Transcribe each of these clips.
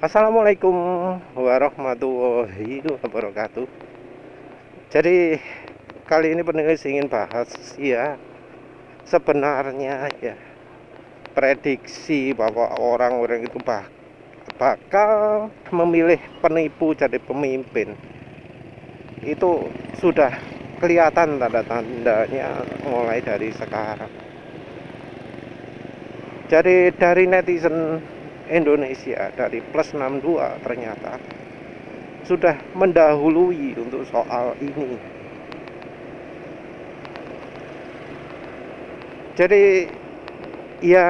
Assalamualaikum warahmatullahi wabarakatuh. Jadi kali ini penulis ingin bahas ya, sebenarnya ya, prediksi bahwa orang-orang itu bakal memilih penipu jadi pemimpin itu sudah kelihatan tanda-tandanya mulai dari sekarang. Jadi dari netizen Indonesia, dari plus 62 ternyata sudah mendahului untuk soal ini. Jadi ya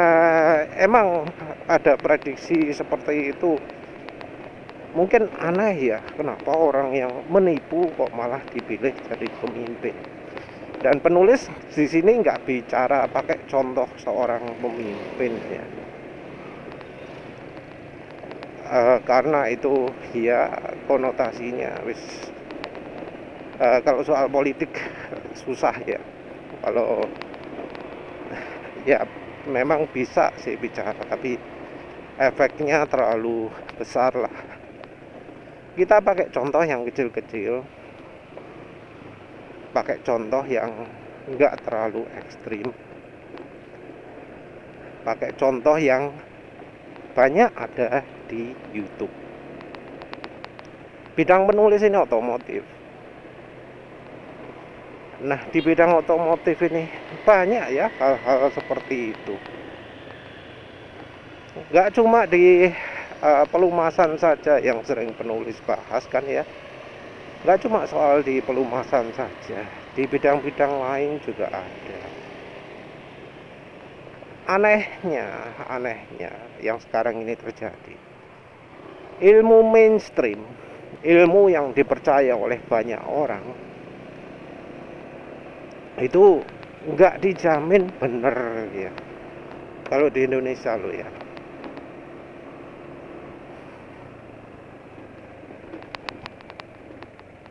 emang ada prediksi seperti itu. Mungkin aneh ya, kenapa orang yang menipu kok malah dipilih jadi pemimpin. Dan penulis di sini nggak bicara pakai contoh seorang pemimpin ya. Karena itu ya konotasinya kalau soal politik susah ya. Kalau ya memang bisa sih bicara, tapi efeknya terlalu besar lah. Kita pakai contoh yang kecil-kecil, pakai contoh yang nggak terlalu ekstrim, pakai contoh yang banyak ada di YouTube. Bidang penulis ini otomotif. Nah, di bidang otomotif ini banyak ya hal-hal seperti itu. Nggak cuma di pelumasan saja yang sering penulis bahas kan ya. Nggak cuma soal di pelumasan saja, di bidang-bidang lain juga ada. Anehnya yang sekarang ini terjadi, ilmu mainstream, ilmu yang dipercaya oleh banyak orang itu nggak dijamin bener ya. Kalau di Indonesia lo ya,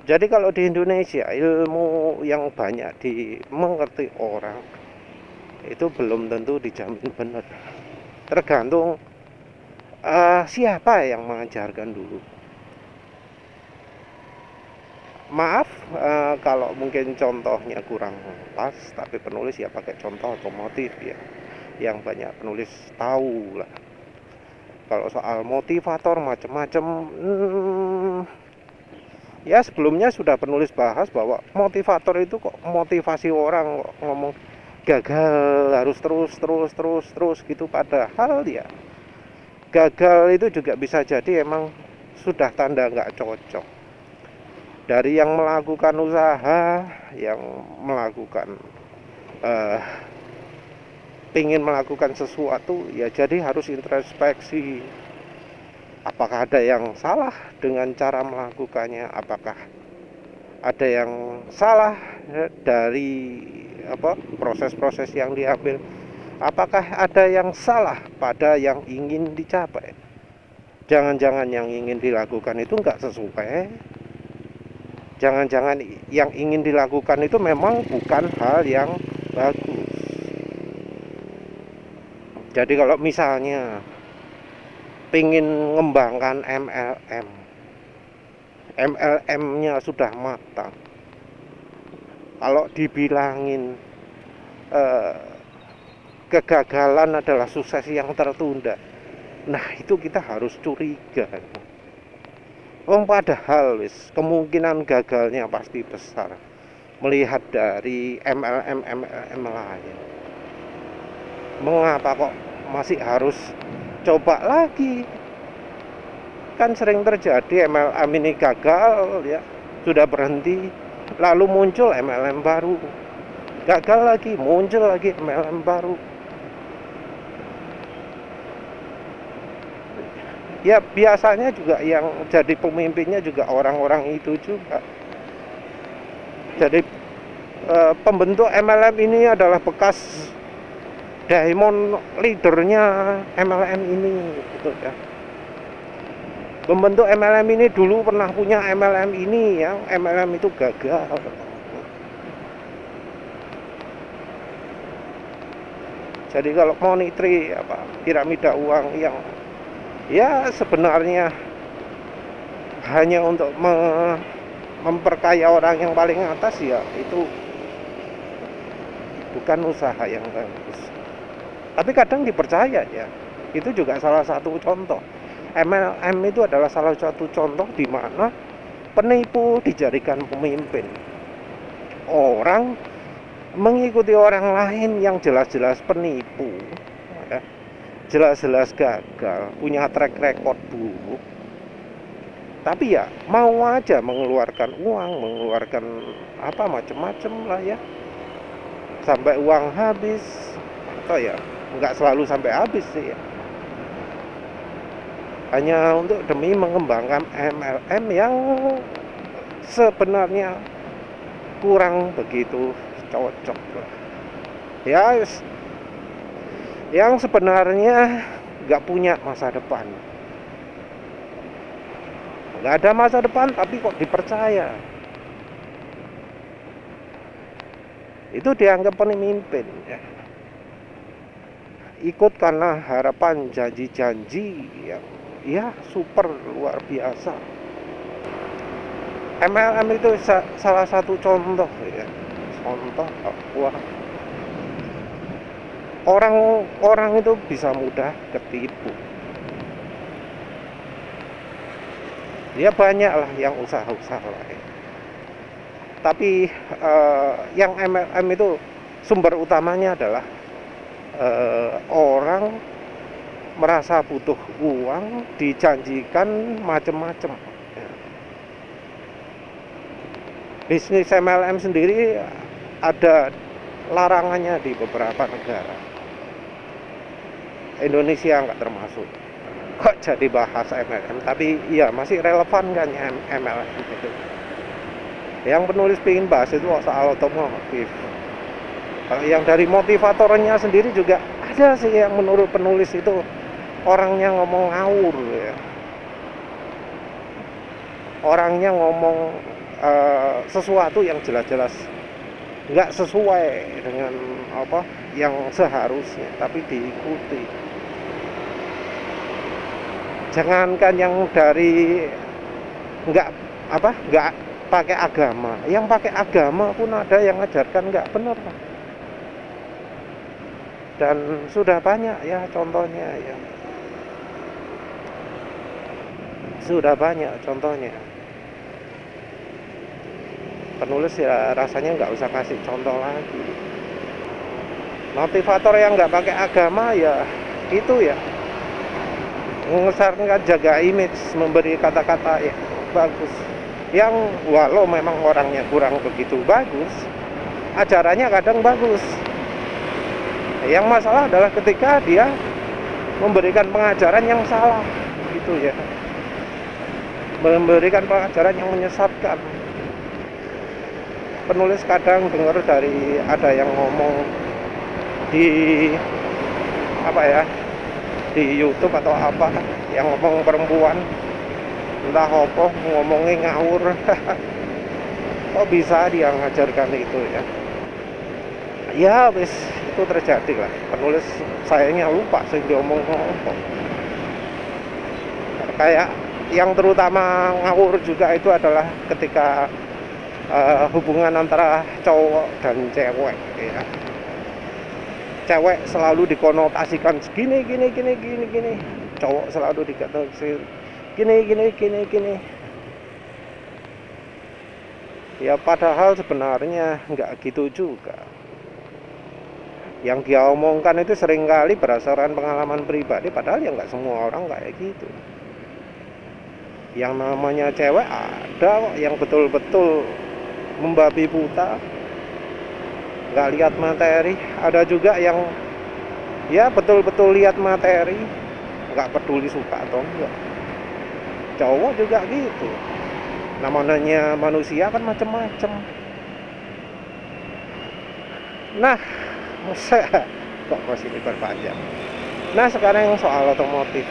jadi kalau di Indonesia ilmu yang banyak dimengerti orang itu belum tentu dijamin benar. Tergantung siapa yang mengajarkan dulu. Maaf kalau mungkin contohnya kurang pas, tapi penulis ya pakai contoh otomotif ya, yang banyak penulis tahu lah. Kalau soal motivator macam-macam, ya sebelumnya sudah penulis bahas bahwa motivator itu kok motivasi orang kok ngomong gagal harus terus gitu, padahal ya gagal itu juga bisa jadi emang sudah tanda nggak cocok. Dari yang melakukan usaha, yang melakukan ingin melakukan sesuatu ya, jadi harus introspeksi. Apakah ada yang salah dengan cara melakukannya? Apakah ada yang salah dari proses-proses yang diambil? Apakah ada yang salah pada yang ingin dicapai? Jangan-jangan yang ingin dilakukan itu nggak sesuai. Jangan-jangan yang ingin dilakukan itu memang bukan hal yang bagus. Jadi kalau misalnya pengen mengembangkan MLM-nya sudah matang, kalau dibilangin kegagalan adalah sukses yang tertunda, nah itu kita harus curiga. Padahal kemungkinan gagalnya pasti besar melihat dari MLM lain. Mengapa kok masih harus coba lagi? Kan sering terjadi MLM ini gagal ya, sudah berhenti, lalu muncul MLM baru, gagal lagi, muncul lagi MLM baru. Ya biasanya juga yang jadi pemimpinnya juga orang-orang itu juga. Jadi pembentuk MLM ini adalah bekas diamond leadernya MLM ini gitu ya. Pembentuk MLM ini dulu pernah punya MLM ini ya, MLM itu gagal. Jadi kalau monetary piramida uang Ya sebenarnya hanya untuk memperkaya orang yang paling atas, ya itu bukan usaha yang bagus. Tapi kadang dipercaya ya. Itu juga salah satu contoh. MLM itu adalah salah satu contoh di mana penipu dijadikan pemimpin. Orang mengikuti orang lain yang jelas-jelas penipu, ya, jelas-jelas gagal, punya track record buruk, tapi ya mau aja mengeluarkan uang, mengeluarkan apa macam-macam lah ya, sampai uang habis, atau ya nggak selalu sampai habis sih ya, hanya untuk demi mengembangkan MLM yang sebenarnya kurang begitu cocok ya, yang sebenarnya nggak punya masa depan, nggak ada masa depan tapi kok dipercaya, itu dianggap pemimpin ya. Ikut karena harapan, janji-janji yang ya super luar biasa. MLM itu salah satu contoh ya, contoh bahwa orang-orang itu bisa mudah ketipu. Ya banyak lah yang usaha-usaha lain, tapi yang MLM itu sumber utamanya adalah orang merasa butuh uang, dijanjikan macam-macam. Bisnis MLM sendiri ada larangannya di beberapa negara. Indonesia nggak termasuk. Kok jadi bahas MLM? Tapi iya masih relevan kan ya MLM itu. Yang penulis pengen bahas itu soal otomotif. Kalau yang dari motivatornya sendiri juga ada sih yang menurut penulis itu orangnya ngomong ngawur ya. Orangnya ngomong sesuatu yang jelas-jelas nggak sesuai dengan apa yang seharusnya, tapi diikuti. Jangankan yang dari nggak pakai agama, yang pakai agama pun ada yang ngajarkan nggak benar, dan sudah banyak ya contohnya ya, sudah banyak contohnya. Penulis ya rasanya nggak usah kasih contoh lagi. Motivator yang nggak pakai agama ya itu ya mengesankan, jaga image, memberi kata-kata yang bagus, yang walau memang orangnya kurang begitu bagus, ajarannya kadang bagus. Yang masalah adalah ketika dia memberikan pengajaran yang salah gitu ya, memberikan pengajaran yang menyesatkan. Penulis kadang dengar dari ada yang ngomong di apa ya, di YouTube atau apa, yang ngomong perempuan entah apa ngomongnya ngawur. Kok bisa dia ngajarkan itu ya? Ya wis itu terjadi lah. Penulis sayangnya lupa sih dia ngomong apa. Kayak yang terutama ngawur juga itu adalah ketika hubungan antara cowok dan cewek ya. Cewek selalu dikonotasikan gini, cowok selalu dikatakan gini. Ya padahal sebenarnya nggak gitu juga. Yang dia omongkan itu seringkali berdasarkan pengalaman pribadi, padahal ya nggak semua orang kayak gitu. Yang namanya cewek ada kok yang betul-betul membabi buta, nggak lihat materi. Ada juga yang ya betul-betul lihat materi, nggak peduli suka atau enggak. Cowok juga gitu. Namanya manusia kan macam-macam. Nah, kok masih diperpanjang. Nah sekarang soal otomotif,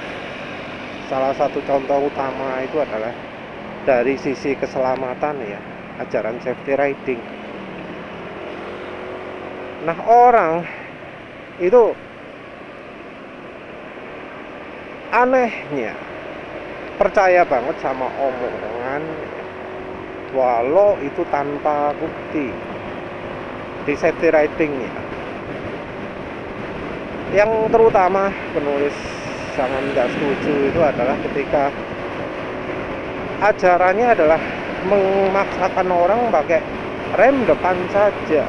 salah satu contoh utama itu adalah dari sisi keselamatan ya, ajaran safety riding. Nah orang itu anehnya percaya banget sama omongan walau itu tanpa bukti di safety riding-nya. Yang terutama penulis sangat tidak setuju itu adalah ketika ajarannya adalah memaksakan orang pakai rem depan saja,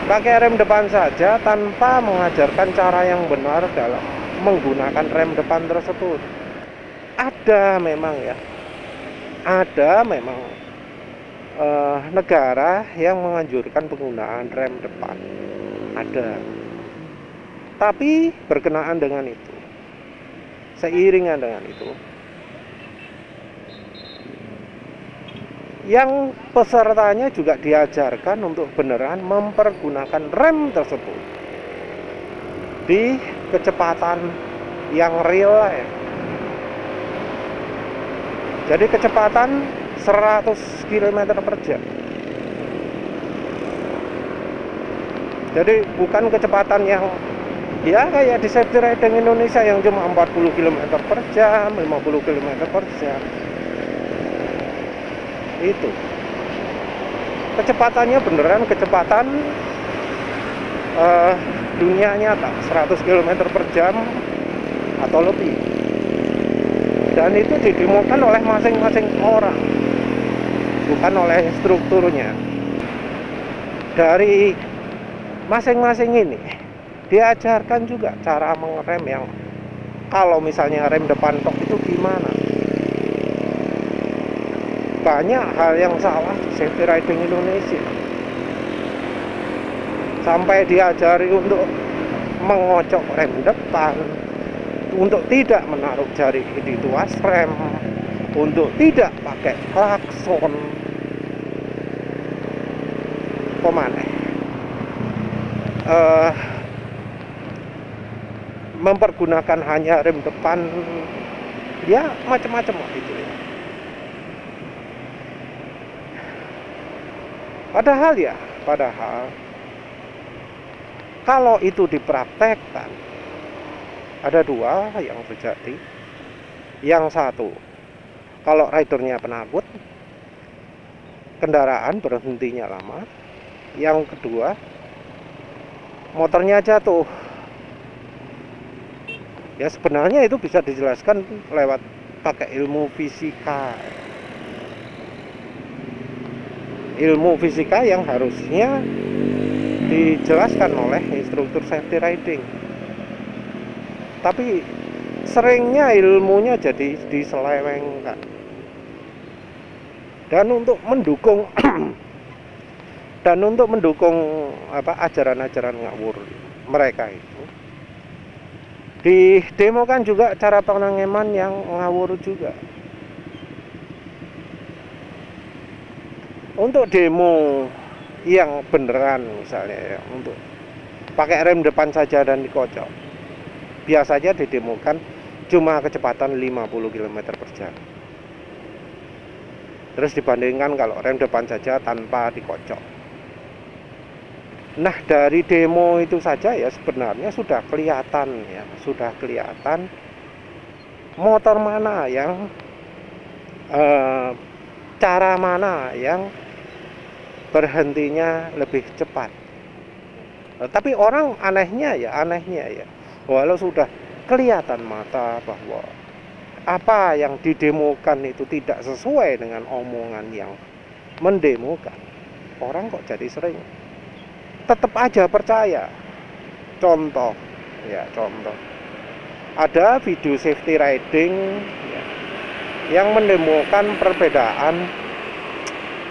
pakai rem depan saja tanpa mengajarkan cara yang benar dalam menggunakan rem depan tersebut. Ada memang ya, ada memang negara yang menganjurkan penggunaan rem depan, ada. Tapi berkenaan dengan itu, seiringan dengan itu, yang pesertanya juga diajarkan untuk beneran mempergunakan rem tersebut di kecepatan yang real ya. Jadi kecepatan 100 km per jam. Jadi bukan kecepatan yang ya kayak di safety riding Indonesia yang cuma 40 km per jam, 50 km per jam. Itu kecepatannya beneran kecepatan dunia nyata 100 km per jam atau lebih. Dan itu didemokan oleh masing-masing orang, bukan oleh instrukturnya. Dari masing-masing ini diajarkan juga cara mengerem yang kalau misalnya rem depan tok itu gimana. Banyak hal yang salah di safety riding Indonesia. Sampai diajari untuk mengocok rem depan, untuk tidak menaruh jari di tuas rem, untuk tidak pakai klakson. Pemane mempergunakan hanya rem depan, ya macam-macam itu ya. Padahal kalau itu dipraktekkan, ada dua yang terjadi. Yang satu, kalau ridernya penakut, kendaraan berhentinya lama. Yang kedua, motornya jatuh. Ya sebenarnya itu bisa dijelaskan lewat pakai ilmu fisika. Ilmu fisika yang harusnya dijelaskan oleh instruktur safety riding. Tapi seringnya ilmunya jadi diselewengkan. Dan untuk mendukung ajaran-ajaran ngawur mereka itu, didemokan juga cara pengereman yang ngawur juga. Untuk demo yang beneran misalnya ya, untuk pakai rem depan saja dan dikocok, biasanya didemokan cuma kecepatan 50 km per jam. Terus dibandingkan kalau rem depan saja tanpa dikocok. Nah dari demo itu saja ya sebenarnya sudah kelihatan motor mana yang cara mana yang berhentinya lebih cepat. Tapi orang anehnya ya, walau sudah kelihatan mata bahwa apa yang didemokan itu tidak sesuai dengan omongan yang mendemokan, orang kok jadi sering tetap aja percaya. Contoh ada video safety riding ya, yang mendemokan perbedaan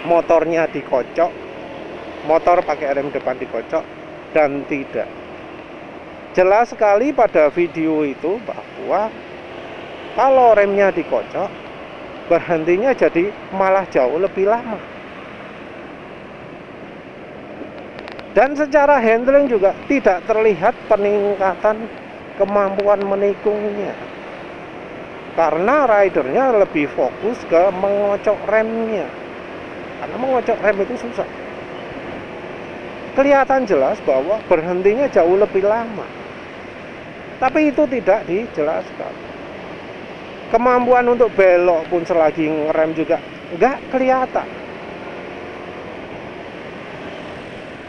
motornya dikocok, motor pakai rem depan dikocok dan tidak. Jelas sekali pada video itu bahwa kalau remnya dikocok, berhentinya jadi malah jauh lebih lama. Dan secara handling juga tidak terlihat peningkatan kemampuan menikungnya. Karena ridernya lebih fokus ke mengocok remnya. Karena mengocok rem itu susah. Kelihatan jelas bahwa berhentinya jauh lebih lama. Tapi itu tidak dijelaskan. Kemampuan untuk belok pun selagi ngerem juga nggak kelihatan.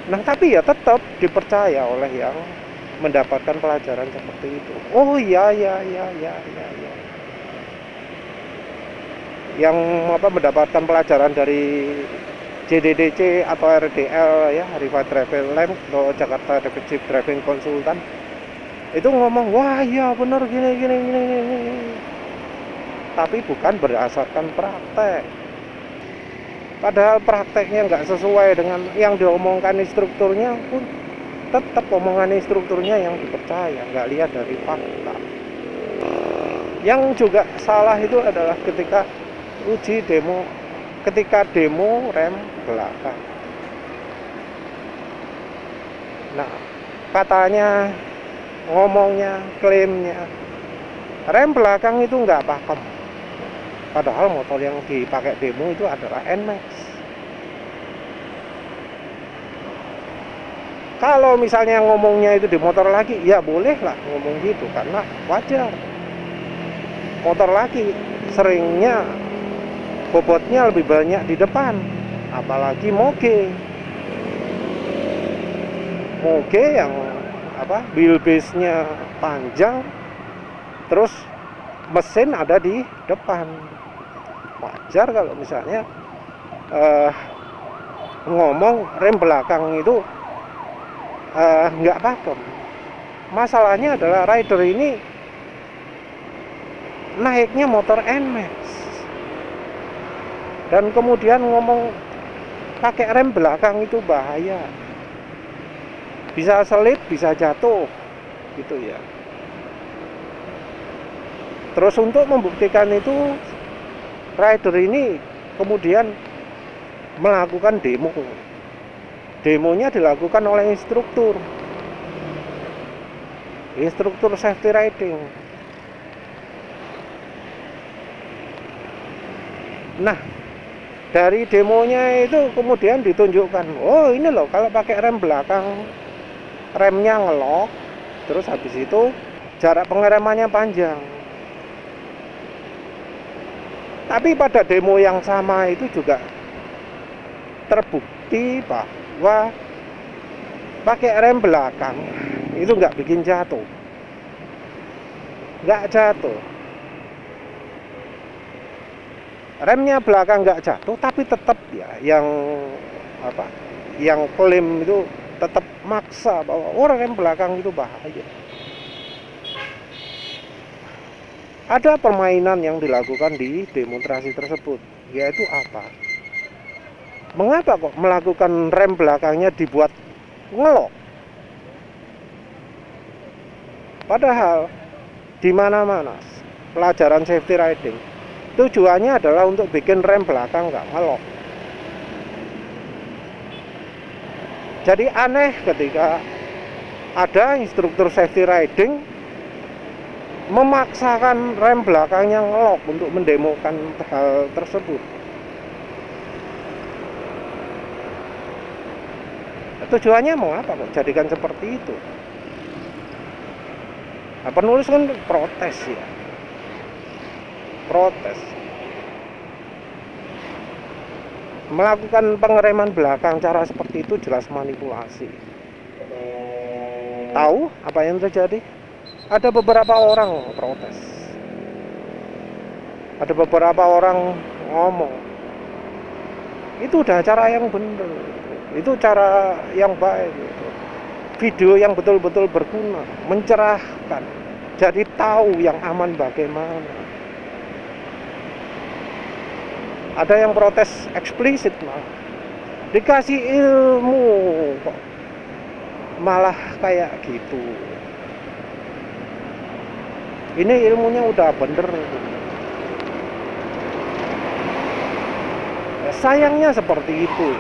Nah, tapi ya tetap dipercaya oleh yang mendapatkan pelajaran seperti itu. Oh iya, ya. Yang mendapatkan pelajaran dari JDDC atau RDL ya, Riva Travel Lab atau Jakarta Defensive Driving Consultant, itu ngomong wah iya bener gini. Tapi bukan berdasarkan praktek. Padahal prakteknya nggak sesuai dengan yang diomongkan instrukturnya pun tetap omongan instrukturnya yang dipercaya, nggak lihat dari fakta. Yang juga salah itu adalah ketika uji demo, ketika demo rem belakang. Nah, katanya, ngomongnya, klaimnya rem belakang itu nggak pakem. Padahal motor yang dipakai demo itu adalah NMAX. Kalau misalnya ngomongnya itu di motor lagi, ya bolehlah ngomong gitu karena wajar. Motor lagi seringnya bobotnya lebih banyak di depan, apalagi moge yang wheelbase-nya panjang, terus mesin ada di depan. Wajar kalau misalnya ngomong rem belakang itu nggak pakem. Masalahnya adalah rider ini naiknya motor NMAX dan kemudian ngomong pakai rem belakang itu bahaya, bisa selip, bisa jatuh gitu ya. Terus untuk membuktikan itu, rider ini kemudian melakukan demo. Demonya dilakukan oleh instruktur safety riding. Nah, dari demonya itu kemudian ditunjukkan, oh ini loh kalau pakai rem belakang, remnya ngelok, terus habis itu jarak pengeremannya panjang. Tapi pada demo yang sama itu juga terbukti bahwa pakai rem belakang itu nggak bikin jatuh, nggak jatuh. Remnya belakang nggak jatuh, tapi tetap ya yang klaim itu tetap maksa bahwa rem belakang itu bahaya. Ada permainan yang dilakukan di demonstrasi tersebut, yaitu apa? Mengapa kok melakukan rem belakangnya dibuat ngelok? Padahal di mana-mana pelajaran safety riding tujuannya adalah untuk bikin rem belakang nggak ngelok. Jadi aneh ketika ada instruktur safety riding memaksakan rem belakangnya ngelok untuk mendemokan hal tersebut. Tujuannya mengapa kok jadikan seperti itu? Nah, penulis kan protes ya, protes. Melakukan pengereman belakang cara seperti itu jelas manipulasi. Tahu apa yang terjadi? Ada beberapa orang protes, ada beberapa orang ngomong itu udah cara yang benar, itu cara yang baik, video yang betul-betul berguna, mencerahkan, jadi tahu yang aman bagaimana. Ada yang protes eksplisit, malah dikasih ilmu kok malah kayak gitu. Ini ilmunya udah bener. Sayangnya seperti itu.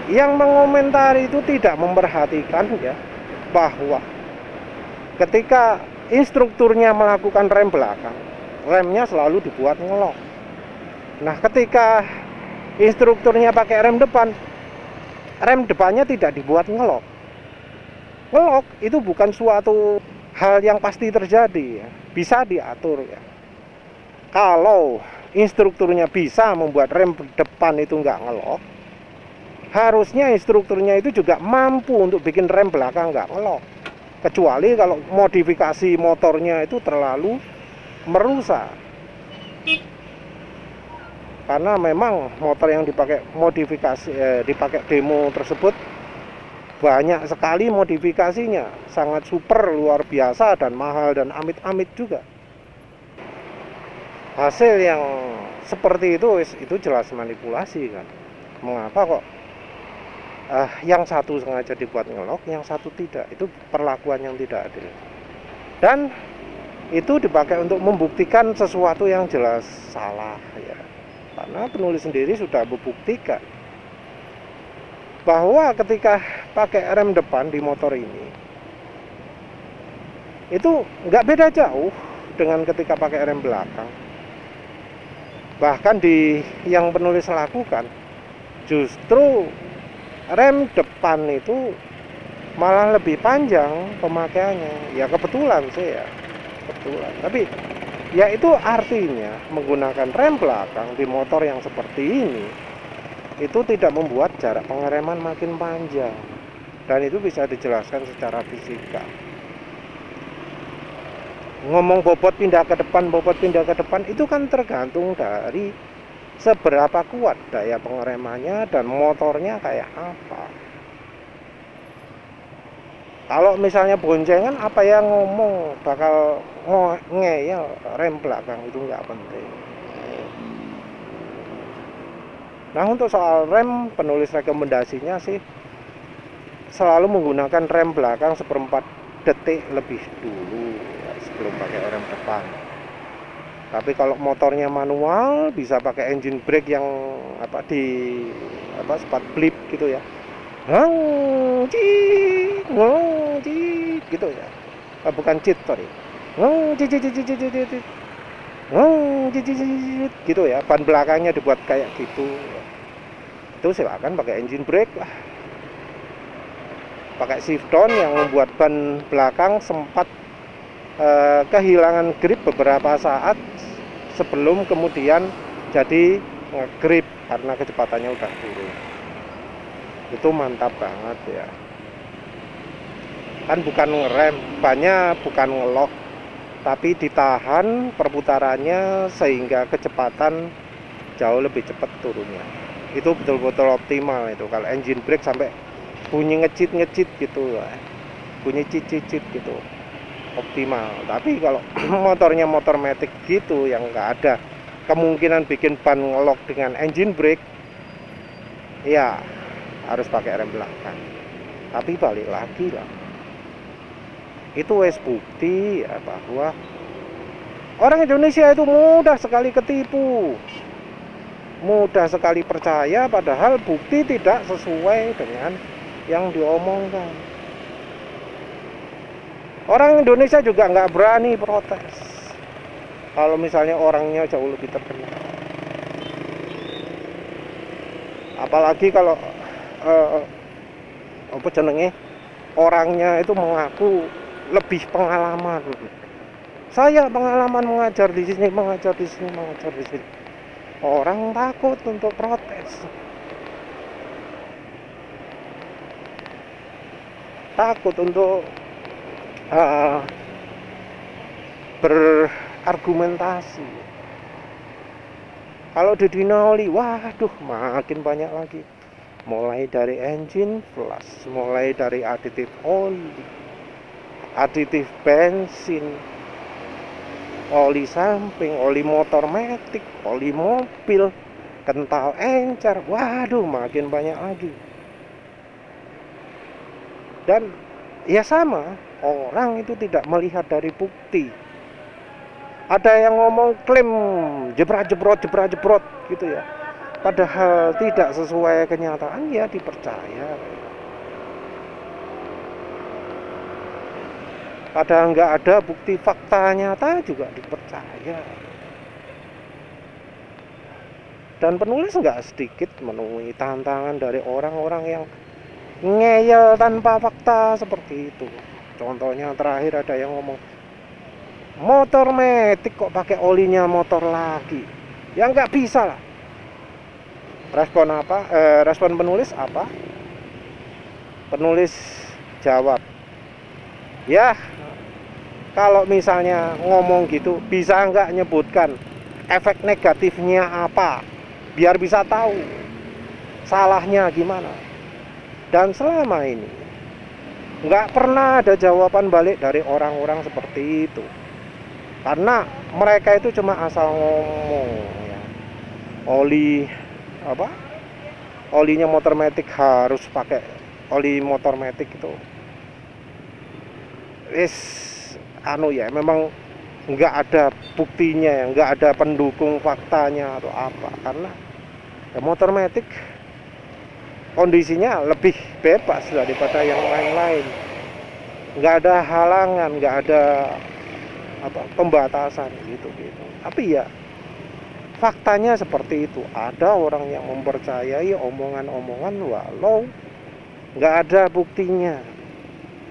Yang mengomentari itu tidak memperhatikan ya bahwa ketika instrukturnya melakukan rem belakang, remnya selalu dibuat ngelok. Nah, ketika instrukturnya pakai rem depan, rem depannya tidak dibuat ngelok. Ngelok itu bukan suatu hal yang pasti terjadi ya. Bisa diatur ya. Kalau instrukturnya bisa membuat rem depan itu nggak ngelok, harusnya instrukturnya itu juga mampu untuk bikin rem belakang nggak ngelok. Kecuali kalau modifikasi motornya itu terlalu merusak. Karena memang motor yang dipakai modifikasi dipakai demo tersebut banyak sekali modifikasinya, sangat super luar biasa dan mahal dan amit-amit juga. Hasil yang seperti itu jelas manipulasi kan. Mengapa kok yang satu sengaja dibuat ngelok, yang satu tidak? Itu perlakuan yang tidak adil. Dan itu dipakai untuk membuktikan sesuatu yang jelas salah ya. Karena penulis sendiri sudah membuktikan bahwa ketika pakai rem depan di motor ini itu nggak beda jauh dengan ketika pakai rem belakang. Bahkan di yang penulis lakukan, justru rem depan itu malah lebih panjang pemakaiannya. Ya kebetulan sih ya, kebetulan. Tapi ya itu artinya menggunakan rem belakang di motor yang seperti ini itu tidak membuat jarak pengereman makin panjang, dan itu bisa dijelaskan secara fisika. Ngomong bobot pindah ke depan itu kan tergantung dari seberapa kuat daya pengeremannya dan motornya kayak apa. Kalau misalnya boncengan, apa yang ngomong bakal ngeyel rem belakang itu nggak penting. Nah, untuk soal rem, penulis rekomendasinya sih selalu menggunakan rem belakang 1/4 detik lebih dulu ya, sebelum pakai rem depan. Tapi kalau motornya manual bisa pakai engine brake yang spot blip gitu ya. Gitu ya. Bukan cheat, sorry. Gitu ya. Ban belakangnya dibuat kayak gitu. Itu silakan pakai engine brake lah. Pakai shift down yang membuat ban belakang sempat kehilangan grip beberapa saat sebelum kemudian jadi nge-grip karena kecepatannya udah turun. Itu mantap banget ya. Kan bukan ngerem, bannya bukan ngelok, tapi ditahan perputarannya sehingga kecepatan jauh lebih cepat turunnya. Itu betul-betul optimal itu. Kalau engine brake sampai bunyi ngecit gitu, bunyi cicit gitu, optimal. Tapi kalau motornya motor matic gitu yang nggak ada kemungkinan bikin ban ngelok dengan engine brake, ya harus pakai rem belakang. Tapi balik lagi lah, itu wes bukti ya bahwa orang Indonesia itu mudah sekali ketipu, mudah sekali percaya, padahal bukti tidak sesuai dengan yang diomongkan. Orang Indonesia juga nggak berani protes kalau misalnya orangnya jauh lebih terkenal. Apalagi kalau orangnya itu mengaku lebih pengalaman. Saya pengalaman mengajar di sini. Orang takut untuk protes. Takut untuk berargumentasi. Kalau didinaoli, waduh makin banyak lagi. Mulai dari engine flush, mulai dari aditif oli, aditif bensin, oli samping, oli motor matic, oli mobil, kental encer, waduh makin banyak lagi. Dan ya sama, orang itu tidak melihat dari bukti. Ada yang ngomong klaim jebrat gitu ya, padahal tidak sesuai kenyataan, ya dipercaya. Padahal nggak ada bukti fakta nyata juga dipercaya. Dan penulis nggak sedikit menemui tantangan dari orang-orang yang ngeyel tanpa fakta seperti itu. Contohnya terakhir ada yang ngomong motor metik kok pakai olinya motor lagi, ya nggak bisa lah. Respon apa? Respon penulis apa? Penulis jawab, ya kalau misalnya ngomong gitu bisa nggak nyebutkan efek negatifnya apa, biar bisa tahu salahnya gimana. Dan selama ini nggak pernah ada jawaban balik dari orang-orang seperti itu, karena mereka itu cuma asal ngomong ya. Olinya motor metik harus pakai oli motor metik itu ya memang nggak ada buktinya, nggak ada pendukung faktanya atau apa, karena ya motor metik kondisinya lebih bebas daripada yang lain-lain, nggak ada halangan, nggak ada pembatasan gitu. Tapi ya faktanya seperti itu. Ada orang yang mempercayai omongan-omongan walau nggak ada buktinya.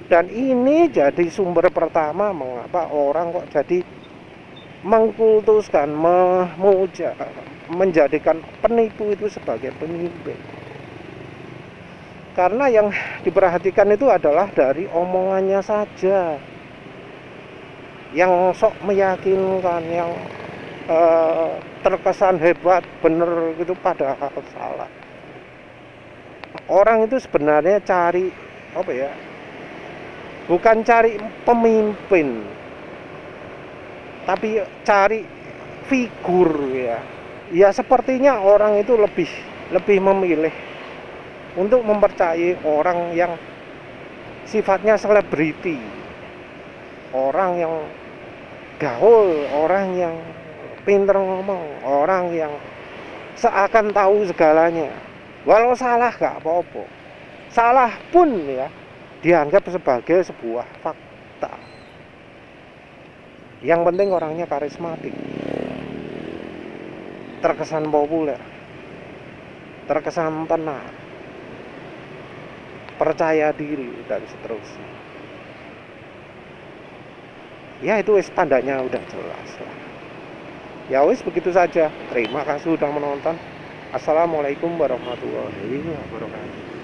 Dan ini jadi sumber pertama mengapa orang kok jadi mengkultuskan, memuja, menjadikan penipu itu sebagai pemimpin. Karena yang diperhatikan itu adalah dari omongannya saja, yang sok meyakinkan, yang terkesan hebat, bener gitu, padahal salah. Orang itu sebenarnya cari bukan cari pemimpin, tapi cari figur ya. Ya sepertinya orang itu lebih memilih untuk mempercayai orang yang sifatnya selebriti, orang yang gaul, orang yang pinter ngomong, orang yang seakan tahu segalanya. Walau salah gak apa-apa, salah pun ya dianggap sebagai sebuah fakta. Yang penting orangnya karismatik, terkesan populer, terkesan tenang, percaya diri, dan seterusnya. Ya itu tandanya udah jelas lah. Ya wis begitu saja. Terima kasih sudah menonton. Assalamualaikum warahmatullahi wabarakatuh.